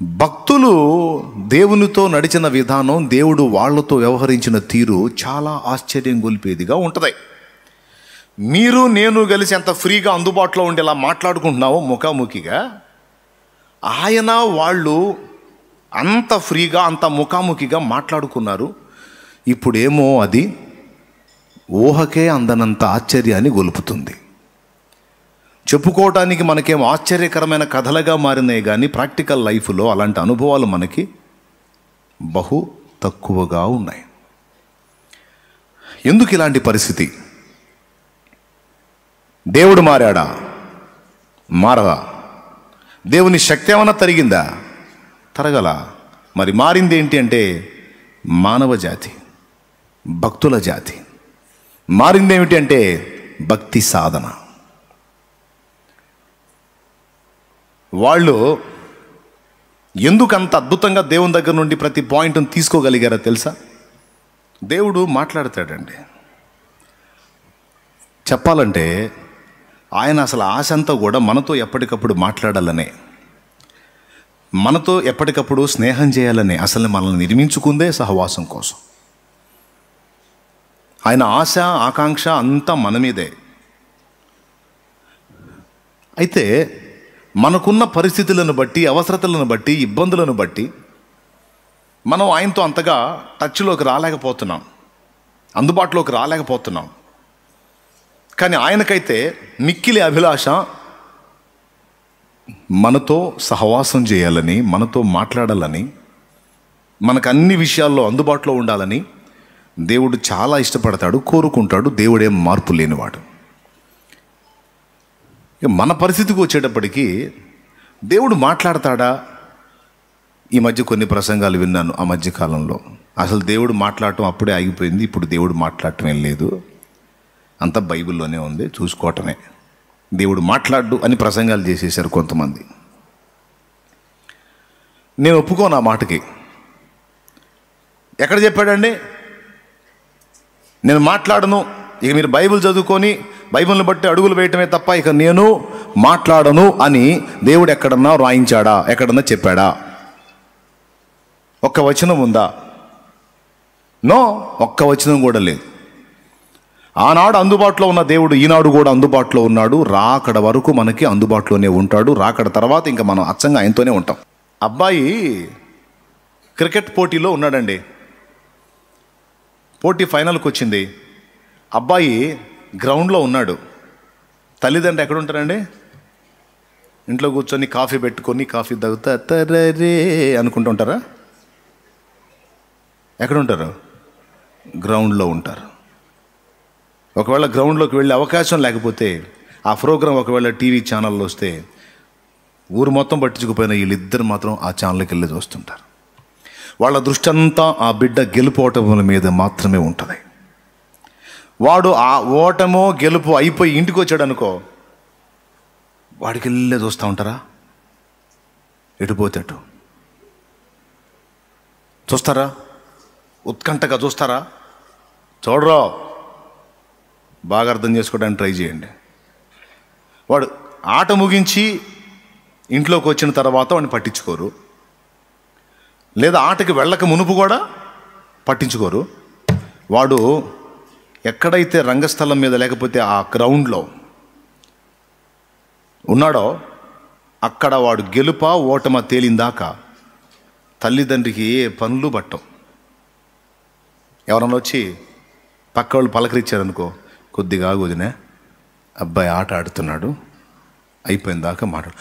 భక్తులు దేవునితో నడిచిన విధానం, దేవుడు వాళ్ళతో వ్యవహరించిన తీరు చాలా ఆశ్చర్యం గొలిపేదిగా ఉంటుంది. మీరు నేను కలిసి ఎంత ఫ్రీగా అందుబాటులో ఉండేలా మాట్లాడుకుంటున్నావో ముఖాముఖిగా, ఆయన వాళ్ళు అంత ఫ్రీగా అంత ముఖాముఖిగా మాట్లాడుకున్నారు. ఇప్పుడేమో అది ఊహకే అందనంత ఆశ్చర్యాన్ని గొలుపుతుంది. చెప్పుకోవటానికి మనకేమో ఆశ్చర్యకరమైన కథలుగా మారినాయి, కానీ ప్రాక్టికల్ లైఫ్లో అలాంటి అనుభవాలు మనకి బహు తక్కువగా ఉన్నాయి. ఎందుకు ఇలాంటి పరిస్థితి? దేవుడు మారాడా? మారదా? దేవుని శక్తి ఏమన్నా తరిగిందా? తరగల. మరి మారింది ఏంటి అంటే మానవ జాతి, భక్తుల జాతి. మారింది ఏమిటి అంటే భక్తి సాధన. వాళ్ళు ఎందుకు అంత అద్భుతంగా దేవుని దగ్గర నుండి ప్రతి పాయింట్ని తీసుకోగలిగారో తెలుసా? దేవుడు మాట్లాడతాడండి. చెప్పాలంటే ఆయన అసలు ఆశ అంతా కూడా మనతో ఎప్పటికప్పుడు మాట్లాడాలనే, మనతో ఎప్పటికప్పుడు స్నేహం చేయాలనే, అసలు మనల్ని నిర్మించుకుందే సహవాసం కోసం. ఆయన ఆశ ఆకాంక్ష అంతా మన మీదే. అయితే మనకున్న పరిస్థితులను బట్టి, అవసరతలను బట్టి, ఇబ్బందులను బట్టి మనం ఆయనతో అంతగా టచ్లోకి రాలేకపోతున్నాం, అందుబాటులోకి రాలేకపోతున్నాం. కానీ ఆయనకైతే మిక్కిలి అభిలాష మనతో సహవాసం చేయాలని, మనతో మాట్లాడాలని, మనకు అన్ని విషయాల్లో అందుబాటులో ఉండాలని దేవుడు చాలా ఇష్టపడతాడు, కోరుకుంటాడు. దేవుడేం మార్పు లేనివాడు. మన పరిస్థితికి వచ్చేటప్పటికీ దేవుడు మాట్లాడతాడా? ఈ మధ్య కొన్ని ప్రసంగాలు విన్నాను. ఆ మధ్యకాలంలో అసలు దేవుడు మాట్లాడటం అప్పుడే ఆగిపోయింది. ఇప్పుడు దేవుడు మాట్లాడటం ఏం లేదు, అంతా బైబిల్లోనే ఉంది, చూసుకోవటమే. దేవుడు మాట్లాడు అని ప్రసంగాలు చేసేసారు కొంతమంది. నేను ఒప్పుకోను ఆ మాటకి. ఎక్కడ చెప్పాడండి? నేను మాట్లాడను, ఇక మీరు బైబిల్ చదువుకొని బైబిల్ని బట్టి అడుగులు వేయటమే తప్ప ఇక నేను మాట్లాడను అని దేవుడు ఎక్కడన్నా రాయించాడా? ఎక్కడన్నా చెప్పాడా? ఒక్క వచనం ఉందా? నో, ఒక్క వచనం కూడా లేదు. ఆనాడు అందుబాటులో ఉన్న దేవుడు ఈనాడు కూడా అందుబాటులో ఉన్నాడు. రాకడ వరకు మనకి అందుబాటులోనే ఉంటాడు. రాకడ తర్వాత ఇంకా మనం అచ్చంగా ఆయనతోనే ఉంటాం. అబ్బాయి క్రికెట్ పోటీలో ఉన్నాడండి. పోటీ ఫైనల్కి వచ్చింది. అబ్బాయి గ్రౌండ్లో ఉన్నాడు. తల్లిదండ్రులు ఎక్కడ ఉంటారండి? ఇంట్లో కూర్చొని కాఫీ పెట్టుకొని కాఫీ తాగుతా తరరే అనుకుంటూ ఉంటారా? ఎక్కడ ఉంటారు? గ్రౌండ్లో ఉంటారు. ఒకవేళ గ్రౌండ్లోకి వెళ్ళే అవకాశం లేకపోతే, ఆ ప్రోగ్రాం ఒకవేళ టీవీ ఛానల్లో వస్తే ఊరు మొత్తం పట్టించుకుపోయిన వీళ్ళిద్దరు మాత్రం ఆ ఛానల్కి వెళ్ళి చూస్తుంటారు. వాళ్ళ దృష్టి అంతా ఆ బిడ్డ గెలుపోవటం మీద మాత్రమే ఉంటుంది. వాడు ఆ ఓటమో గెలుపు అయిపోయి ఇంటికి వచ్చాడు అనుకో, వాడికి వెళ్ళే చూస్తూ ఉంటారా? ఎటుపోతే అటు చూస్తారా? ఉత్కంఠగా చూస్తారా? చూడరా. బాగా అర్థం చేసుకోవడానికి ట్రై చేయండి. వాడు ఆట ముగించి ఇంట్లోకి వచ్చిన తర్వాత వాడిని పట్టించుకోరు, లేదా ఆటకి వెళ్ళక మునుపు కూడా పట్టించుకోరు. వాడు ఎక్కడైతే రంగస్థలం మీద లేకపోతే ఆ గ్రౌండ్లో ఉన్నాడో అక్కడ వాడు గెలుపా ఓటమా తేలిందాకా తల్లిదండ్రికి ఏ పనులు పట్టవు. ఎవరన్నా వచ్చి పక్క వాళ్ళు పలకరించారనుకో, కొద్దిగా వదినే, అబ్బాయి ఆట ఆడుతున్నాడు, అయిపోయిన దాకా మాట్లాడు.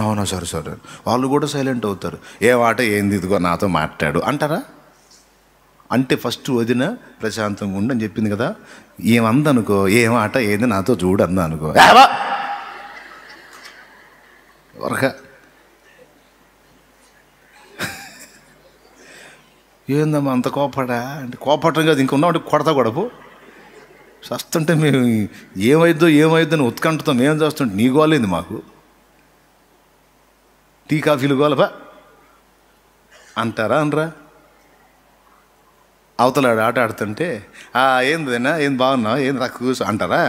అవునా సరే. వాళ్ళు కూడా సైలెంట్ అవుతారు. ఏం ఆట ఏంది, ఇదిగో నాతో మాట్లాడు అంటారా? అంటే ఫస్ట్ వదిన ప్రశాంతంగా ఉండని చెప్పింది కదా. ఏమందనుకో, ఏం ఆట ఏంది నాతో చూడు అందా అనుకో, ఏందమ్మా అంత కోపడా అంటే, కోపడటం కాదు ఇంకా ఉన్నామంటే కొడతా గొడపు చస్తుంటే మేము ఏమైద్దో అని ఉత్కంఠతో మేము చేస్తుంటే నీ గోలేదు మాకు. టీ కాఫీలు గోలపా అంటారా? అనరా? అవతలాడు ఆట ఆడుతుంటే ఏందైనా ఏం బాగున్నావు, ఏంది నాకు కూర్చో అంటారా?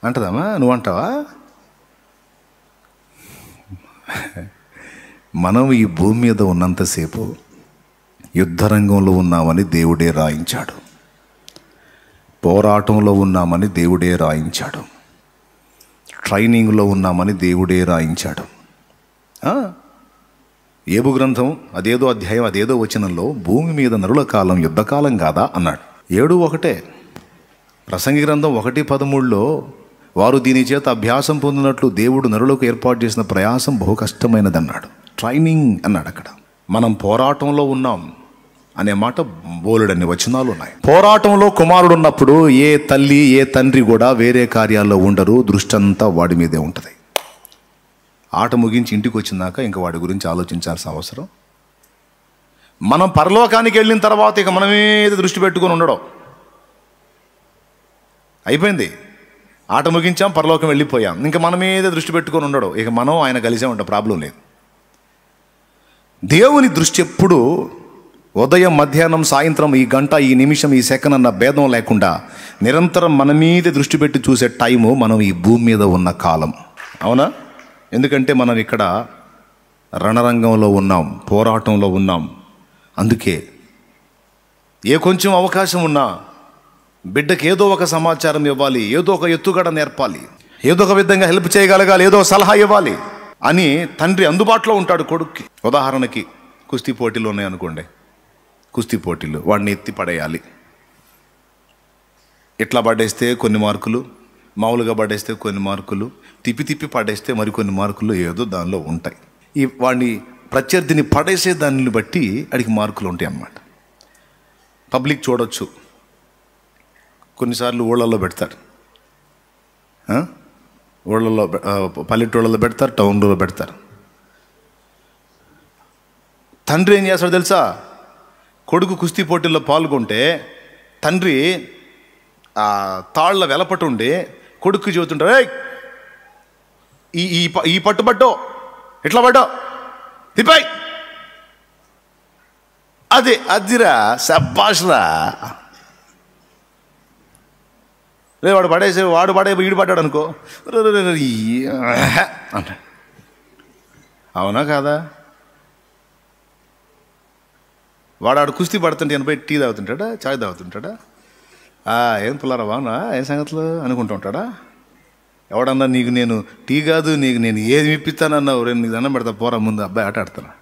అంటదమ్మా, నువ్వు అంటావా? మనం ఈ భూమి మీద ఉన్నంతసేపు యుద్ధరంగంలో ఉన్నామని దేవుడే రాయించాడు, పోరాటంలో ఉన్నామని దేవుడే రాయించాడు, ట్రైనింగ్లో ఉన్నామని దేవుడే రాయించాడు. ఏబు గ్రంథం అదేదో అధ్యాయం అదేదో వచనంలో భూమి మీద నరుల కాలం యుద్ధకాలం కాదా అన్నాడు. 7:1. ప్రసంగి గ్రంథం 1:13లో వారు దీని చేత అభ్యాసం పొందినట్లు దేవుడు నరులకు ఏర్పాటు చేసిన ప్రయాసం బహు కష్టమైనది అన్నాడు. ట్రైనింగ్ అన్నాడు అక్కడ. మనం పోరాటంలో ఉన్నాం అనే మాట బోలెడన్ని వచనాలు ఉన్నాయి. పోరాటంలో కుమారుడు ఉన్నప్పుడు ఏ తల్లి ఏ తండ్రి కూడా వేరే కార్యాల్లో ఉండరు, దృష్టి అంతా వాడి మీదే ఉంటుంది. ఆట ముగించి ఇంటికి వచ్చినాక ఇంకా వాడి గురించి ఆలోచించాల్సిన అవసరం. మనం పరలోకానికి వెళ్ళిన తర్వాత ఇక మన మీద దృష్టి పెట్టుకొని ఉండడం అయిపోయింది. ఆట ముగించాం, పరలోకం వెళ్ళిపోయాం, ఇంకా మన మీద దృష్టి పెట్టుకొని ఉండడం. ఇక మనం ఆయన కలిసామంట, ప్రాబ్లం లేదు. దేవుని దృష్టి ఎప్పుడు ఉదయం మధ్యాహ్నం సాయంత్రం ఈ గంట ఈ నిమిషం ఈ సెకండ్ అన్న భేదం లేకుండా నిరంతరం మన మీద దృష్టి పెట్టి చూసే టైము మనం ఈ భూమి మీద ఉన్న కాలం. అవునా? ఎందుకంటే మనం ఇక్కడ రణరంగంలో ఉన్నాం, పోరాటంలో ఉన్నాం. అందుకే ఏ కొంచెం అవకాశం ఉన్నా బిడ్డకి ఏదో ఒక సమాచారం ఇవ్వాలి, ఏదో ఒక ఎత్తుగడ నేర్పాలి, ఏదో ఒక విధంగా హెల్ప్ చేయగలగాలి, ఏదో సలహా ఇవ్వాలి అని తండ్రి అందుబాటులో ఉంటాడు కొడుక్కి. ఉదాహరణకి కుస్తీ పోటీలు ఉన్నాయి అనుకోండి, కుస్తీ పోటీలు, వాడిని ఎత్తి పడేయాలి. ఇట్లా పడేస్తే కొన్ని మార్కులు, మామూలుగా పడేస్తే కొన్ని మార్కులు, తిప్పి తిప్పి పడేస్తే మరికొన్ని మార్కులు ఏదో దానిలో ఉంటాయి. ఈ వాడిని ప్రత్యర్థిని పడేసే దాన్ని బట్టి అడిగి మార్కులు ఉంటాయి అన్నమాట. పబ్లిక్ చూడొచ్చు, కొన్నిసార్లు ఊళ్ళల్లో పెడతారు, ఊళ్ళల్లో పల్లెటూళ్ళలో పెడతారు, టౌన్లో పెడతారు. తండ్రి ఏం చేస్తాడు తెలుసా? కొడుకు కుస్తీ పోటీల్లో పాల్గొంటే తండ్రి తాళ్ళ వెలపటుండి కొడుకు చెబుతుంటారు, ఈ పట్టుబట్టో ఇట్లా పడ్డో తిప్పాయి, అదిరా శబ్బాష్రా. రే వాడు పడేసి వాడు పడే వీడు పడ్డాడు అనుకో అంట. అవునా కాదా? వాడు కుస్తీ పడుతుంటే ఎనభై టీ తాగుతుంటాడా, చాయ్ తాగుతుంటాడా, ఏం పుల్లారా బాగున్నా, ఏం సంగతులు అనుకుంటూ ఉంటాడా? ఎవడన్నా నీకు నేను టీ కాదు, నీకు నేను ఏది ఇప్పిస్తానన్నావు, రేపు నీకు దండం పెడతా, పోరా ముందు అబ్బాయి ఆట ఆడతాను.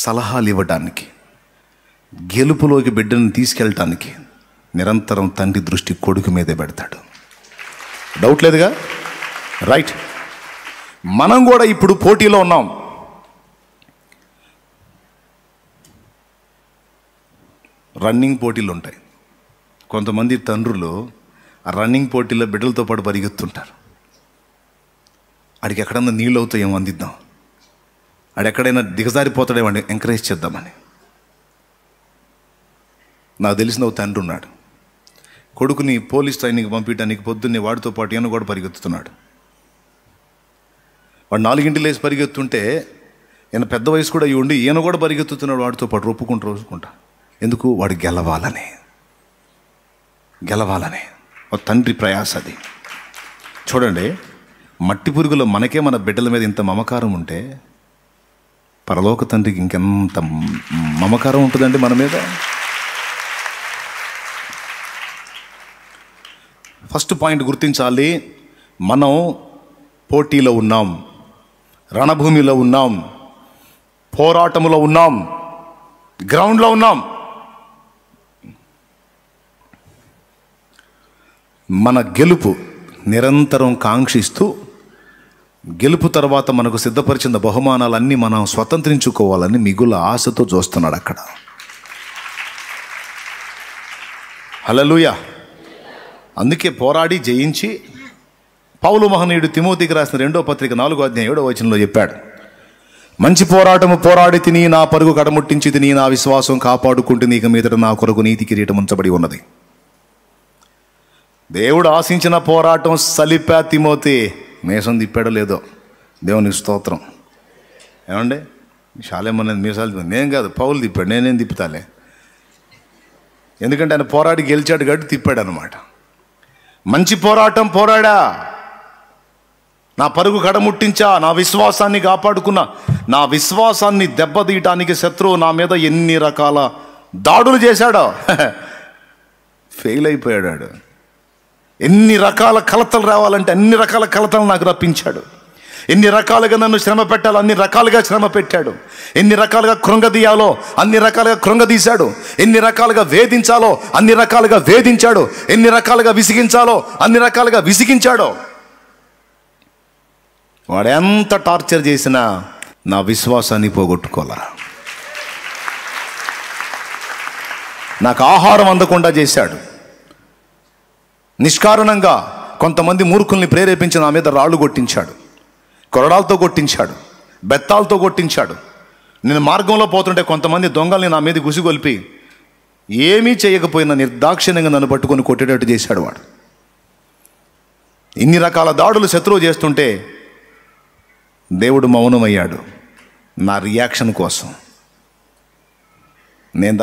సలహాలు ఇవ్వడానికి, గెలుపులోకి బిడ్డను తీసుకెళ్ళటానికి నిరంతరం తండ్రి దృష్టి కొడుకు మీదే పెడతాడు. డౌట్ లేదుగా? రైట్. మనం కూడా ఇప్పుడు పోటీలో ఉన్నాం. రన్నింగ్ పోటీలు ఉంటాయి. కొంతమంది తండ్రులు ఆ రన్నింగ్ పోటీలో బిడ్డలతో పాటు పరిగెత్తుంటారు. ఆడికి ఎక్కడన్నా నీళ్ళు అవుతాయేమో అందిద్దాం, ఆడెక్కడైనా దిగజారిపోతాడేమో ఎంకరేజ్ చేద్దామని. నాకు తెలిసిన ఒక తండ్రి ఉన్నాడు, కొడుకుని పోలీస్ ట్రైనింగ్కి పంపించడానికి పొద్దున్నే వాడితో పాటు ఈయన కూడా పరిగెత్తుతున్నాడు. వాడు 4 లేసి పరిగెత్తుంటే ఈయన పెద్ద వయసు కూడా అయ్యి ఉండి ఈయన కూడా పరిగెత్తుతున్నాడు వాడితో పాటు, రొప్పుకుంటా. ఎందుకు? వాడు గెలవాలని. ఒక తండ్రి ప్రయాస అది. చూడండి, మట్టి పురుగులో మనకే మన బిడ్డల మీద ఇంత మమకారం ఉంటే పరలోక తండ్రికి ఇంకెంత మమకారం ఉంటుందండి మన మీద. ఫస్ట్ పాయింట్ గుర్తించాలి, మనం పోటీలో ఉన్నాం, రణభూమిలో ఉన్నాం, పోరాటంలో ఉన్నాం, గ్రౌండ్లో ఉన్నాం. మన గెలుపు నిరంతరం కాంక్షిస్తూ, గెలుపు తర్వాత మనకు సిద్ధపరిచిన బహుమానాలన్నీ మనం స్వతంత్రించుకోవాలని మిగుల ఆశతో చూస్తున్నాడు అక్కడ. హల్లెలూయా. అందుకే పోరాడి జయించి పౌలు మహనీయుడు తిమోతికి రాసిన 2వ పత్రిక 4వ అధ్యాయం 7వ వచనంలో చెప్పాడు, మంచి పోరాటము పోరాడి తిని నా పరుగు కడముట్టించి తిని నా విశ్వాసం కాపాడుకుంటూ నీకు మీదట నా కొరకు నీతి కిరీటం ఉంచబడి ఉన్నది. దేవుడు ఆశించిన పోరాటం సలిపా తిమోతి. మీసం తిప్పాడో లేదో, దేవునికి స్తోత్రం. ఏమండి, శాలేమనేది మీసాలు నేను కాదు, పౌలు తిప్పాడు, నేనేం తిప్పుతాలే. ఎందుకంటే ఆయన పోరాడి గెలిచాడు కాబట్టి తిప్పాడు అనమాట. మంచి పోరాటం పోరాడా, నా పరుగు కడముట్టించా, నా విశ్వాసాన్ని కాపాడుకున్నా. నా విశ్వాసాన్ని దెబ్బతీయటానికి శత్రువు నా మీద ఎన్ని రకాల దాడులు చేశాడో ఫెయిల్ అయిపోయాడు. ఎన్ని రకాల కలతలు రావాలంటే అన్ని రకాల కలతలు నాకు రప్పించాడు. ఎన్ని రకాలుగా నన్ను శ్రమ పెట్టాలో అన్ని రకాలుగా శ్రమ పెట్టాడు. ఎన్ని రకాలుగా కృంగదీయాలో అన్ని రకాలుగా కృంగదీశాడు. ఎన్ని రకాలుగా వేధించాలో అన్ని రకాలుగా వేధించాడు. ఎన్ని రకాలుగా విసిగించాలో అన్ని రకాలుగా విసిగించాడు. వాడు ఎంత టార్చర్ చేసినా నా విశ్వాసాన్ని పోగొట్టుకోలే. నాకు ఆహారం అందకుండా చేశాడు. నిష్కారణంగా కొంతమంది మూర్ఖుల్ని ప్రేరేపించి నా మీద రాళ్ళు కొట్టించాడు, కొరడాలతో కొట్టించాడు, బెత్తాలతో కొట్టించాడు. నేను మార్గంలో పోతుంటే కొంతమంది దొంగల్ని నా మీద గుసిగొల్పి ఏమీ చేయకపోయినా నిర్దాక్షిణ్యంగా నన్ను పట్టుకొని కొట్టేటట్టు చేశాడు వాడు. ఇన్ని రకాల దాడులు శత్రువు చేస్తుంటే దేవుడు మౌనమయ్యాడు నా రియాక్షన్ కోసం. నేను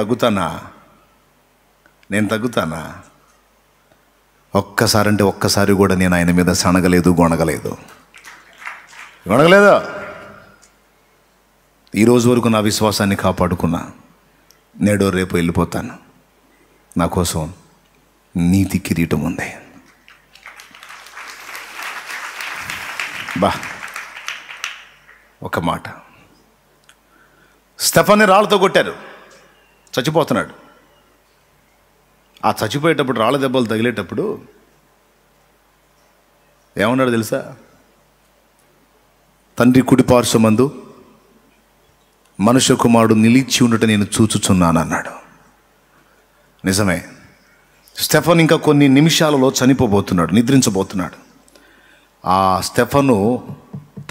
తగ్గుతానా? ఒక్కసారంటే ఒక్కసారి కూడా నేను ఆయన మీద సనగలేదు, గొనగలేదు. ఈరోజు వరకు నా విశ్వాసాన్ని కాపాడుకున్నా. నేడో రేపు వెళ్ళిపోతాను. నా కోసం నీతి కిరీటం ఉంది. ఒక మాట, స్టెఫన్ని రాళ్ళతో కొట్టారు, చచ్చిపోతున్నాడు. ఆ చచ్చిపోయేటప్పుడు రాళ్ళ దెబ్బలు తగిలేటప్పుడు ఏమన్నాడు తెలుసా? తండ్రి కుడిపార్శ్వమందు మనుష్య కుమారుడు నిలిచి ఉండట నేను చూచుచున్నాను అన్నాడు. నిజమే, స్టెఫన్ ఇంకా కొన్ని నిమిషాలలో చనిపోబోతున్నాడు, నిద్రించబోతున్నాడు. ఆ స్టెఫను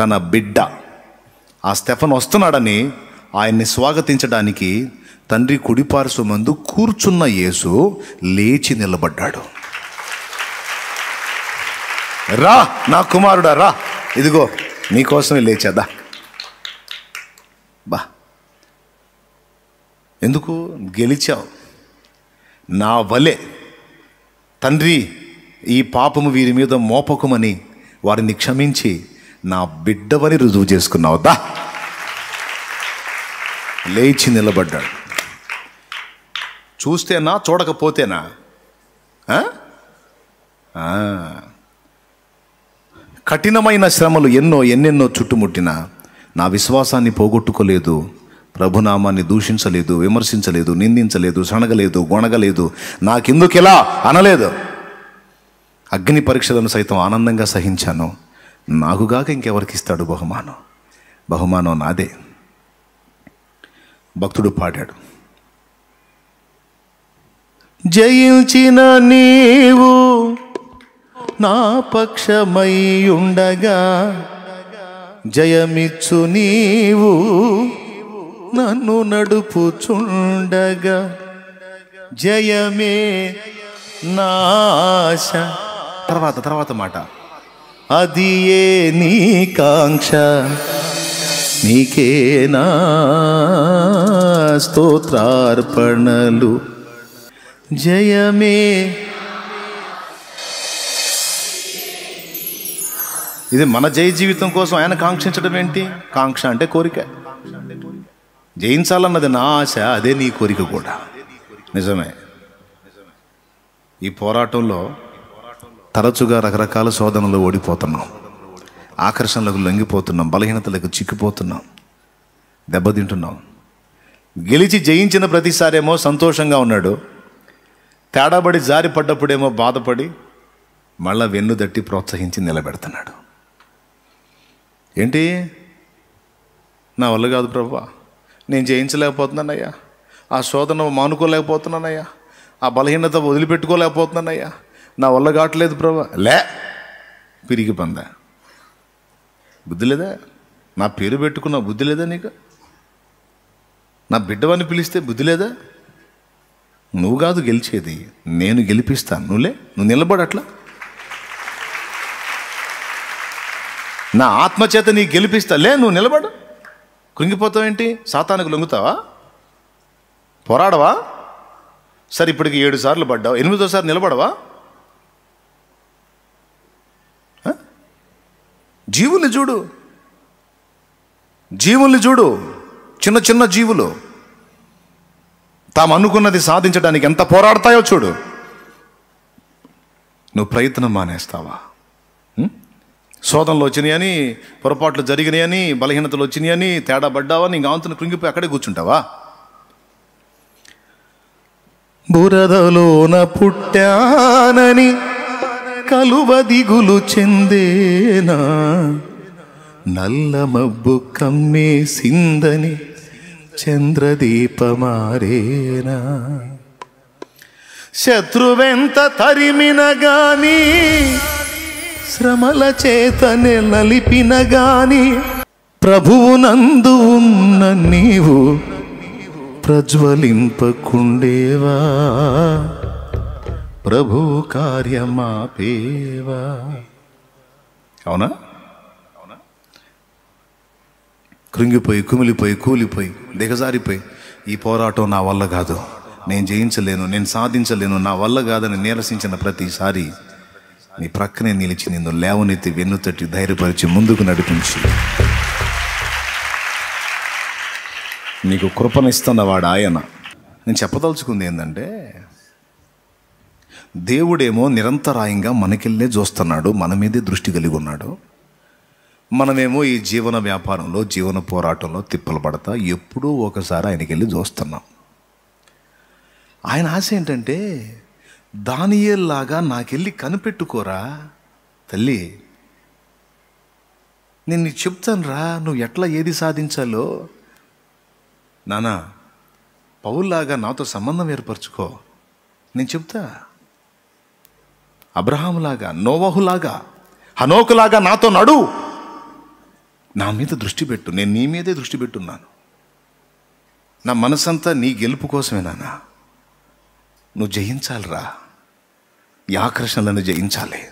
తన బిడ్డ, ఆ స్టెఫన్ వస్తున్నాడని ఆయన్ని స్వాగతించడానికి తండ్రి కుడిపార్శ్వమందు కూర్చున్న యేసు లేచి నిలబడ్డాడు. రా నా కుమారుడా రా, ఇదిగో నీకోసమే లేచేదా. ఎందుకు గెలిచావు? నా వలె తండ్రి ఈ పాపము వీరి మీద మోపకమని వారిని క్షమించి నా బిడ్డవని రుజువు చేసుకున్నావు. లేచి నిలబడ్డాడు. చూస్తేనా, చూడకపోతేనా? కఠినమైన శ్రమలు ఎన్నెన్నో చుట్టుముట్టినా నా విశ్వాసాన్ని పోగొట్టుకోలేదు. ప్రభునామాన్ని దూషించలేదు, విమర్శించలేదు, నిందించలేదు, సణగలేదు, గొణగలేదు, నాకెందుకిలా అనలేదు. అగ్ని పరీక్షలను సైతం ఆనందంగా సహించాను. నాకుగాక ఇంకెవరికి ఇస్తాడు బహుమానం? బహుమానం నాదే. భక్తుడు పాడాడు, జయించిన నీవు నా పక్షమై ఉండగా, జయమిచ్చు నీవు నన్ను నడుపుచుండగా, జయమే నాశ. తర్వాత మాట, అది ఏ నీ కాంక్ష, నీకే నా స్తోత్రార్పణలు, జయమే. ఇది మన జయ జీవితం కోసం ఆయన కాంక్షించడం ఏంటి? కాంక్ష అంటే కోరిక. జయించాలన్నది నా ఆశ, అదే నీ కోరిక కూడా. నిజమే. ఈ పోరాటంలో తరచుగా రకరకాల శోధనలు ఓడిపోతున్నాం, ఆకర్షణలకు లొంగిపోతున్నాం, బలహీనతలకు చిక్కిపోతున్నాం, దెబ్బతింటున్నాం. గెలిచి జయించిన ప్రతిసారేమో సంతోషంగా ఉన్నాడు, తేడాబడి జారి పడ్డప్పుడేమో బాధపడి మళ్ళా వెన్ను దట్టి ప్రోత్సహించి నిలబెడుతున్నాడు. ఏంటి? నా వల్ల కాదు ప్రభువా, నేను జయించలేకపోతున్నానయ్యా, ఆ శోధన మానుకోలేకపోతున్నానయ్యా, ఆ బలహీనత వదిలిపెట్టుకోలేకపోతున్నానయ్యా, నా వల్ల కావట్లేదు ప్రభువా. పిరిగి పందా, బుద్ధి లేదా? నా పేరు పెట్టుకున్న బుద్ధి లేదా నీకు? నా బిడ్డవని పిలిస్తే బుద్ధి లేదా? నువ్వు కాదు గెలిచేది, నేను గెలిపిస్తాను. నువ్వు నిలబడట్లా. నా ఆత్మచేత నీ గెలిపిస్తా. నువ్వు నిలబడు. కృంగిపోతావేంటి? సాతానికి లొంగుతావా? పోరాడవా? సరే, ఇప్పటికి 7 సార్లు పడ్డావు, 8వ సారి నిలబడవా? జీవుల్ని చూడు, జీవుల్ని చూడు, చిన్న చిన్న జీవులు తాము అనుకున్నది సాధించడానికి ఎంత పోరాడతాయో చూడు. నువ్వు ప్రయత్నం మానేస్తావా? శోధనలు వచ్చినాయని, పొరపాట్లు జరిగినాయని, బలహీనతలు వచ్చినాయని, తేడా పడ్డావని ఇంకా ఆంతును కృంగిపోయి అక్కడే కూర్చుంటావా? బురదలోన పుట్టానని కలువ దిగులు చెందేనా, నల్ల మబ్బు కమ్మేసిందని చంద్రదీపమారేనా, శత్రువెంత తరిమిన గాని శ్రమల చేతనే నలిపిన గాని ప్రభువునందు ఉన్న నీవు ప్రజ్వలింపకుండేవా, ప్రభు కార్యమాపేవా. అవునా? కృంగిపోయి, కుమిలిపోయి, కూలిపోయి, దిగజారిపోయి ఈ పోరాటం నా వల్ల కాదు, నేను జయించలేను, నేను సాధించలేను, నా వల్ల కాదని నీరసించిన ప్రతిసారి నీ ప్రక్కనే నిలిచి నిన్ను లేవనెత్తి వెన్నుతట్టి ధైర్యపరిచి ముందుకు నడిపించి నీకు కృపనిస్తున్నవాడు ఆయన. నేను చెప్పదలుచుకుంది ఏంటంటే, దేవుడేమో నిరంతరాయంగా మనకెళ్ళే చూస్తున్నాడు, మన మీదే దృష్టి కలిగి ఉన్నాడు. మనమేమో ఈ జీవన వ్యాపారంలో, జీవన పోరాటంలో తిప్పలు పడతా ఎప్పుడూ ఒకసారి ఆయనకెళ్ళి చూస్తున్నాం. ఆయన ఆశ ఏంటంటే, దానియేల్లాగా నాకెళ్ళి కనిపెట్టుకోరా తల్లి, నేను నీకు చెప్తాను రా, నువ్వు ఎట్లా ఏది సాధించాలో. నానా, పౌల్లాగా నాతో సంబంధం ఏర్పరచుకో, నేను చెప్తా. అబ్రహాములాగా, నోవహులాగా, హనోకులాగా నాతో నడు, నా మీద దృష్టి పెట్టు, నేను నీ మీదే దృష్టి పెట్టున్నాను. నా మనసంతా నీ గెలుపు కోసమే నాన్న. నువ్వు జయించాలిరా, ఈ ఆకర్షణలను జయించాలి,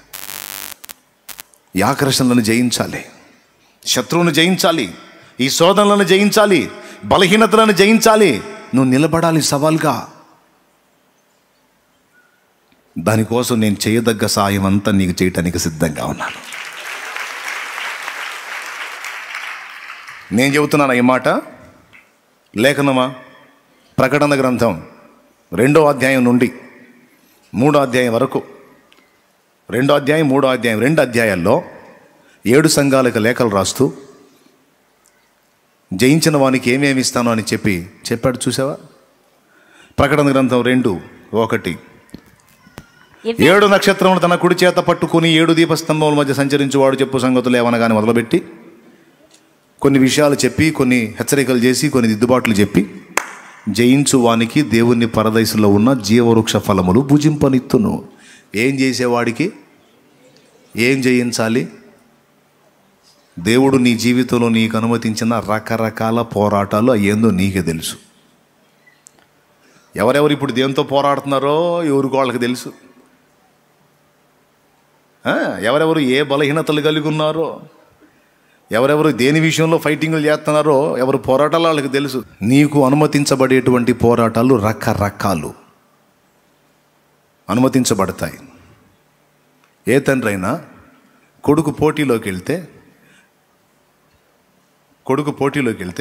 ఈ ఆకర్షణలను జయించాలి, శత్రువును జయించాలి, ఈ శోధనలను జయించాలి, బలహీనతలను జయించాలి. నువ్వు నిలబడాలి సవాల్గా. దానికోసం నేను చేయదగ్గ సాయం అంతా నీకు చేయటానికి సిద్ధంగా ఉన్నాను. నేను చెబుతున్నాను ఈ మాట, లేఖనమా ప్రకటన గ్రంథం 2వ అధ్యాయం నుండి 3వ అధ్యాయం వరకు, 2వ అధ్యాయం 3వ అధ్యాయం 2 అధ్యాయాల్లో 7 సంఘాలకు లేఖలు రాస్తూ జయించిన వానికి ఏమేమి ఇస్తానో అని చెప్పాడు. చూసావా? ప్రకటన గ్రంథం 2:1, 7 నక్షత్రములు తన కుడి చేత పట్టుకుని 7 దీపస్తంభముల మధ్య సంచరించువాడు చెప్పు సంగతులు ఏమనగానే మొదలుపెట్టి కొన్ని విషయాలు చెప్పి, కొన్ని హెచ్చరికలు చేసి, కొన్ని దిద్దుబాట్లు చెప్పి, జయించు వానికి దేవుని పరదేశంలో ఉన్న జీవవృక్ష ఫలములు భుజింపనిత్తును. ఏం చేసేవాడికి ఏం జయించాలి? దేవుడు నీ జీవితంలో నీకు అనుమతించిన రకరకాల పోరాటాలు అయ్యేందో నీకే తెలుసు. ఎవరెవరు ఇప్పుడు దేంతో పోరాడుతున్నారో ఎవరికి వాళ్ళకి తెలుసు. ఎవరెవరు ఏ బలహీనతలు కలిగి ఉన్నారో, ఎవరెవరు దేని విషయంలో ఫైటింగ్లు చేస్తున్నారో, ఎవరు పోరాటాలు వాళ్ళకి తెలుసు. నీకు అనుమతించబడేటువంటి పోరాటాలు రకరకాలు అనుమతించబడతాయి. ఏ తండ్రి అయినా కొడుకు పోటీలోకి వెళ్తే,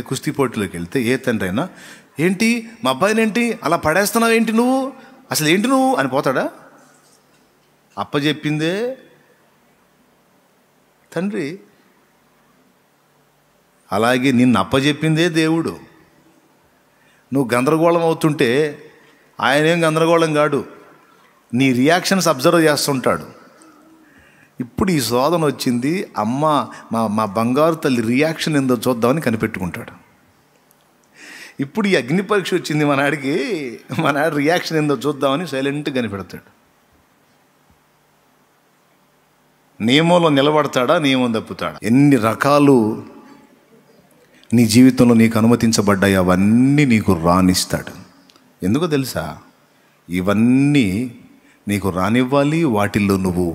కుస్తీ పోటీలోకి వెళ్తే ఏ తండ్రి అయినా, ఏంటి మా అబ్బాయిని ఏంటి అలా పడేస్తున్నావు, ఏంటి నువ్వు, అసలు ఏంటి నువ్వు అని పోతాడా? అప్పచెప్పిందే తండ్రి, అలాగే నిన్ను అప్పచెప్పిందే దేవుడు. నువ్వు గందరగోళం అవుతుంటే ఆయనేం గందరగోళం కాడు, నీ రియాక్షన్స్ అబ్జర్వ్ చేస్తుంటాడు. ఇప్పుడు ఈ శోధన వచ్చింది, అమ్మ మా బంగారు తల్లి రియాక్షన్ ఏందో చూద్దామని కనిపెట్టుకుంటాడు. ఇప్పుడు ఈ అగ్ని పరీక్ష వచ్చింది మనాడికి, మనాడి రియాక్షన్ ఏందో చూద్దామని సైలెంట్గా కనిపెడతాడు. నియమంలో నిలబడతాడా, నియమం తప్పుతాడా? ఎన్ని రకాలు నీ జీవితంలో నీకు అనుమతించబడ్డాయి, అవన్నీ నీకు రానిస్తాడు. ఎందుకో తెలుసా? ఇవన్నీ నీకు రానివ్వాలి, వాటిల్లో నువ్వు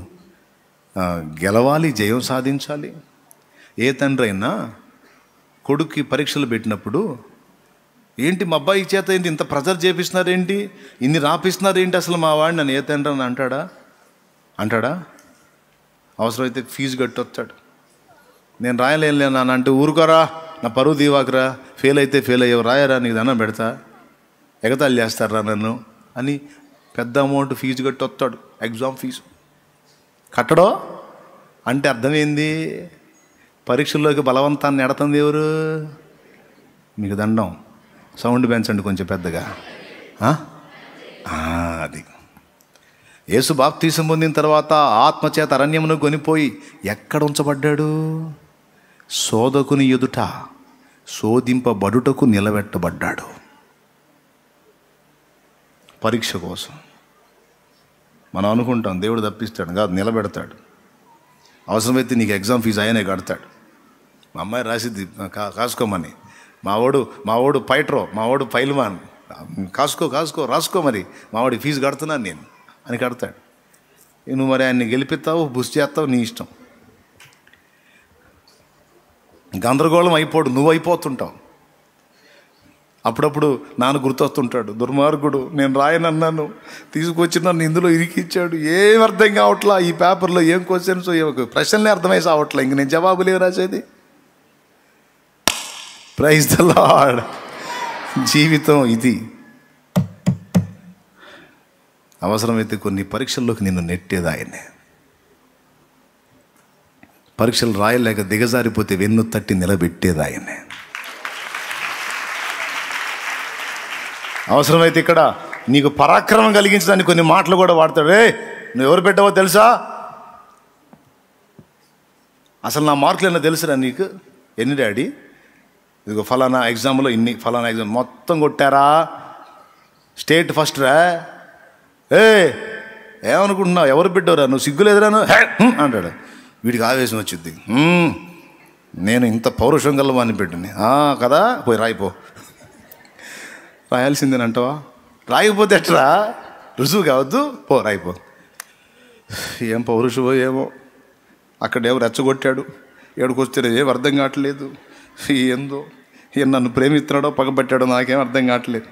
గెలవాలి, జయం సాధించాలి. ఏ తండ్రి అయినా కొడుక్కి పరీక్షలు పెట్టినప్పుడు, ఏంటి మా అబ్బాయి చేత ఏంటి ఇంత ప్రెజర్ చేపిస్తున్నారేంటి, ఇన్ని రాపిస్తున్నారేంటి అసలు మా వాడిని అని ఏ తండ్రి అని అంటాడా? అవసరమైతే ఫీజు కట్టొస్తాడు. నేను రాయలేను నాన్న అంటే, ఊరుకోరా నా పరువు దీవాకరా, ఫెయిల్ అయితే ఫెయిల్ అయ్యావు, రాయరా నీకు దండం పెడతా, ఎగతాళి చేస్తారా నన్ను అని పెద్ద అమౌంట్ ఫీజు కట్టి వస్తాడు. ఎగ్జామ్ ఫీజు కట్టడో అంటే అర్థమైంది, పరీక్షల్లోకి బలవంతాన్ని ఎడతంది ఎవరు? మీకు దండం. సౌండ్ పెంచండి కొంచెం పెద్దగా. అది యేసు బాప్తీసం పొందిన తర్వాత ఆత్మచేత అరణ్యమును కొనిపోయి ఎక్కడ ఉంచబడ్డాడు? శోధకుని ఎదుట శోధింపబడుటకు నిలబెట్టబడ్డాడు. పరీక్ష కోసం. మనం అనుకుంటాం దేవుడు తప్పిస్తాడు, కాదు, నిలబెడతాడు. అవసరమైతే నీకు ఎగ్జామ్ ఫీజు ఆయనే కడతాడు. మా అమ్మాయి రాసిద్ది కాసుకోమని, మావాడు పైట్రో, మావాడు పైల్మాన్, కాసుకో రాసుకో, మరి మావాడి ఫీజు కడుతున్నాను నేను అని కడతాడు. నువ్వు మరి ఆయన్ని గెలిపిస్తావు, బుష్ చేస్తావు, నీ ఇష్టం. గందరగోళం అయిపోడు, నువ్వు అయిపోతుంటావు. అప్పుడప్పుడు నాన్న గుర్తొస్తుంటాడు, దుర్మార్గుడు, నేను రాయనన్నాను, తీసుకొచ్చి నన్ను ఇందులో ఇరికిచ్చాడు, ఏం అర్థం కావట్లా, ఈ పేపర్లో ఏం క్వశ్చన్స్, ప్రశ్నలే అర్థమై సావట్లా, ఇంక నేను జవాబులు రాసేది. Praise the lord. జీవితం ఇది. అవసరమైతే కొన్ని పరీక్షల్లోకి నిన్ను నెట్టేది ఆయనే. పరీక్షలు రాయలేక దిగజారిపోతే వెన్ను తట్టి నిలబెట్టేది ఆయనే. అవసరమైతే ఇక్కడ నీకు పరాక్రమం కలిగించడానికి కొన్ని మాటలు కూడా వాడతాడు. నువ్వు ఎవరు పెట్టావో తెలుసా? అసలు నా మార్కులు ఏమన్నా తెలుసురా నీకు? ఎన్ని డాడీ? ఇదిగో ఫలానా ఎగ్జామ్లో ఇన్ని, ఫలానా ఎగ్జామ్ మొత్తం కొట్టారా, స్టేట్ ఫస్ట్ రా. ఏమనుకుంటున్నావు, ఎవరు పెట్టావురా, నువ్వు సిగ్గులేదురాను అంటాడు. వీడికి ఆవేశం వచ్చింది. నేను ఇంత పౌరుషం గలవాన్ని పెట్టింది కదా, పోయి రాయిపో. రాయాల్సిందేనంటావా? రాయకపోతే ఎట్రా, రుజువు కావద్దు, పో రాయిపో. ఏం పౌరుషమో ఏమో, అక్కడేమో రెచ్చగొట్టాడు, ఏడుకొస్తే ఏం అర్థం కావట్లేదు. ఏందో ఈయన నన్ను ప్రేమిస్తున్నాడో పగబట్టాడో నాకేం అర్థం కావట్లేదు.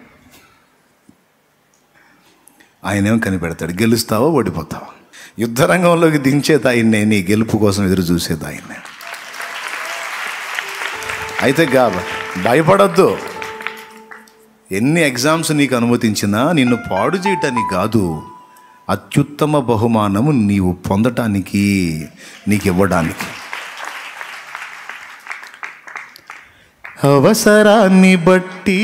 ఆయనేం కనిపెడతాడు, గెలుస్తావో ఓడిపోతావా. యుద్ధరంగంలోకి దించేది ఆయన్నే, నీ గెలుపు కోసం ఎదురు చూసేది ఆయన్నే. అయితే భయపడద్దు. ఎన్ని ఎగ్జామ్స్ నీకు అనుమతించినా నిన్ను పాడు చేయటానికి కాదు, అత్యుత్తమ బహుమానము నీవు పొందటానికి, నీకు ఇవ్వడానికి. అవసరాన్ని బట్టి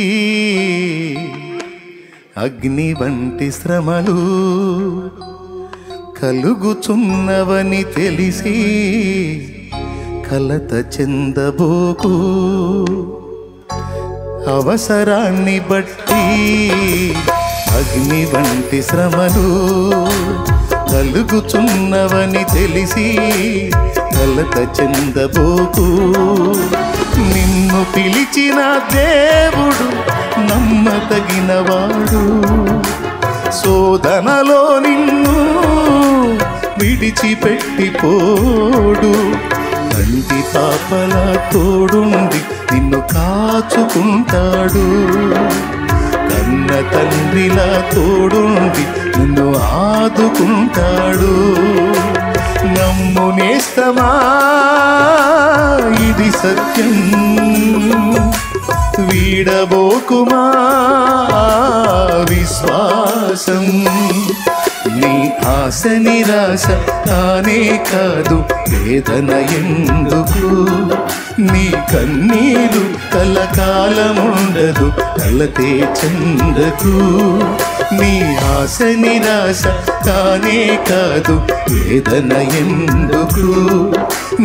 అగ్ని వంటి శ్రమలు కలుగుచున్నవని తెలిసి కలత చెందబోకు. అవసరాన్ని బట్టి అగ్ని వంటి శ్రమలు కలుగుచున్నవని తెలిసి కలత చెందబోకు. నిన్ను పిలిచిన దేవుడు నమ్మదగినవాడు, శోధనలో నిన్ను విడిచిపెట్టిపోడు. కంటి పాపల తోడుండి నిన్ను కాచుకుంటాడు, కన్న తండ్రిలా తోడుండి నిన్ను ఆదుకుంటాడు. నమ్ము నేస్తమా, ఇది సత్యం, వీడబోకుమా విశ్వాసం. నీ ఆశ నిరాశ కానే కాదు, వేదన ఎందుకు, నీ కన్నీరు కలకాలముండదు, కలతే చెందకు. నీ ఆశ నిరాశ కానే కాదు, వేదన ఎందుకు,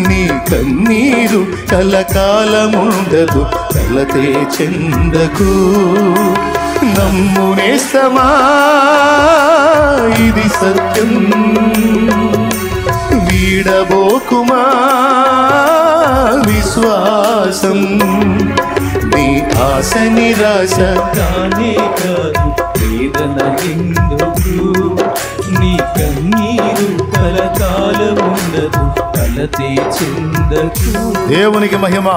నీ కన్నీరు కలకాలముండదు, కలతే చెందకు. నమ్ము నేస్తమా, ఇది సత్యం, వీడబోకుమా విశ్వాసం. నీ ఆశ నిరాశ కానే కాదు, వేదన ఎందుకు, నీ కన్నీరు కలకాలముండదు, కలతే చెందకు. దేవునికి మహిమ.